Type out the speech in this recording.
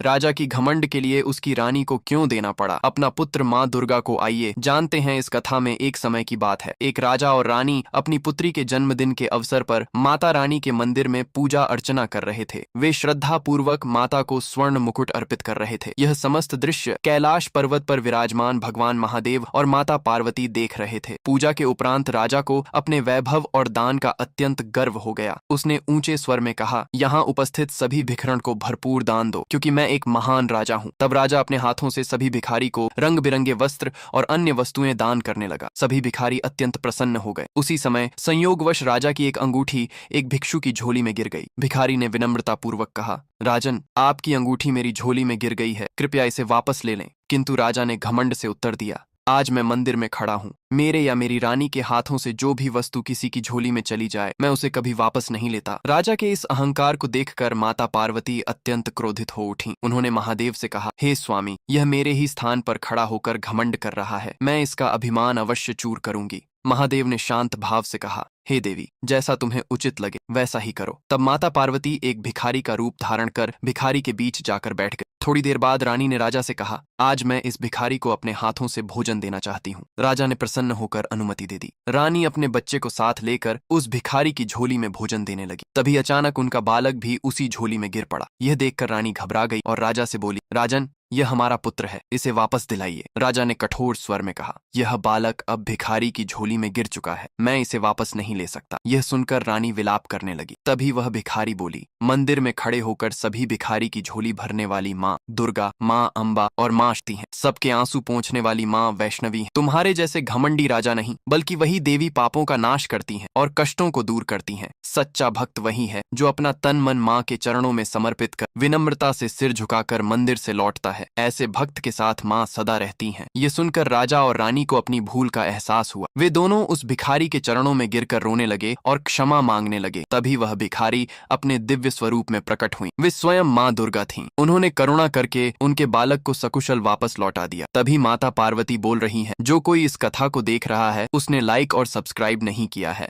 राजा की घमंड के लिए उसकी रानी को क्यों देना पड़ा अपना पुत्र माँ दुर्गा को। आइए जानते हैं इस कथा में। एक समय की बात है, एक राजा और रानी अपनी पुत्री के जन्मदिन के अवसर पर माता रानी के मंदिर में पूजा अर्चना कर रहे थे। वे श्रद्धा पूर्वक माता को स्वर्ण मुकुट अर्पित कर रहे थे। यह समस्त दृश्य कैलाश पर्वत पर विराजमान भगवान महादेव और माता पार्वती देख रहे थे। पूजा के उपरांत राजा को अपने वैभव और दान का अत्यंत गर्व हो गया। उसने ऊंचे स्वर में कहा, यहाँ उपस्थित सभी भिखरण को भरपूर दान दो, क्योंकि मैं एक महान राजा हूँ। तब राजा अपने हाथों से सभी भिखारी को रंग बिरंगे वस्त्र और अन्य वस्तुएं दान करने लगा। सभी भिखारी अत्यंत प्रसन्न हो गए। उसी समय संयोगवश राजा की एक अंगूठी एक भिक्षु की झोली में गिर गई। भिखारी ने विनम्रता पूर्वक कहा, राजन, आपकी अंगूठी मेरी झोली में गिर गई है, कृपया इसे वापस ले लें। किंतु राजा ने घमंड से उत्तर दिया, आज मैं मंदिर में खड़ा हूँ। मेरे या मेरी रानी के हाथों से जो भी वस्तु किसी की झोली में चली जाए, मैं उसे कभी वापस नहीं लेता। राजा के इस अहंकार को देखकर माता पार्वती अत्यंत क्रोधित हो उठी। उन्होंने महादेव से कहा, हे स्वामी, यह मेरे ही स्थान पर खड़ा होकर घमंड कर रहा है। मैं इसका अभिमान अवश्य चूर करूंगी। महादेव ने शांत भाव से कहा, हे देवी, जैसा तुम्हें उचित लगे वैसा ही करो। तब माता पार्वती एक भिखारी का रूप धारण कर भिखारी के बीच जाकर बैठ गई। थोड़ी देर बाद रानी ने राजा से कहा, आज मैं इस भिखारी को अपने हाथों से भोजन देना चाहती हूँ। राजा ने प्रसन्न होकर अनुमति दे दी। रानी अपने बच्चे को साथ लेकर उस भिखारी की झोली में भोजन देने लगी। तभी अचानक उनका बालक भी उसी झोली में गिर पड़ा। यह देखकर रानी घबरा गई और राजा से बोली, राजन, यह हमारा पुत्र है, इसे वापस दिलाइए। राजा ने कठोर स्वर में कहा, यह बालक अब भिखारी की झोली में गिर चुका है, मैं इसे वापस नहीं ले सकता। यह सुनकर रानी विलाप करने लगी। तभी वह भिखारी बोली, मंदिर में खड़े होकर सभी भिखारी की झोली भरने वाली माँ दुर्गा, माँ अम्बा और माँ शक्ति हैं। सबके आंसू पोंछने वाली माँ वैष्णवी है। तुम्हारे जैसे घमंडी राजा नहीं, बल्कि वही देवी पापों का नाश करती हैं और कष्टों को दूर करती हैं। सच्चा भक्त वही है जो अपना तन मन माँ के चरणों में समर्पित कर विनम्रता से सिर झुकाकर मंदिर से लौटता है। ऐसे भक्त के साथ माँ सदा रहती हैं। ये सुनकर राजा और रानी को अपनी भूल का एहसास हुआ। वे दोनों उस भिखारी के चरणों में गिरकर रोने लगे और क्षमा मांगने लगे। तभी वह भिखारी अपने दिव्य स्वरूप में प्रकट हुई। वे स्वयं माँ दुर्गा थीं। उन्होंने करुणा करके उनके बालक को सकुशल वापस लौटा दिया। तभी माता पार्वती बोल रही हैं, जो कोई इस कथा को देख रहा है उसने लाइक और सब्सक्राइब नहीं किया है,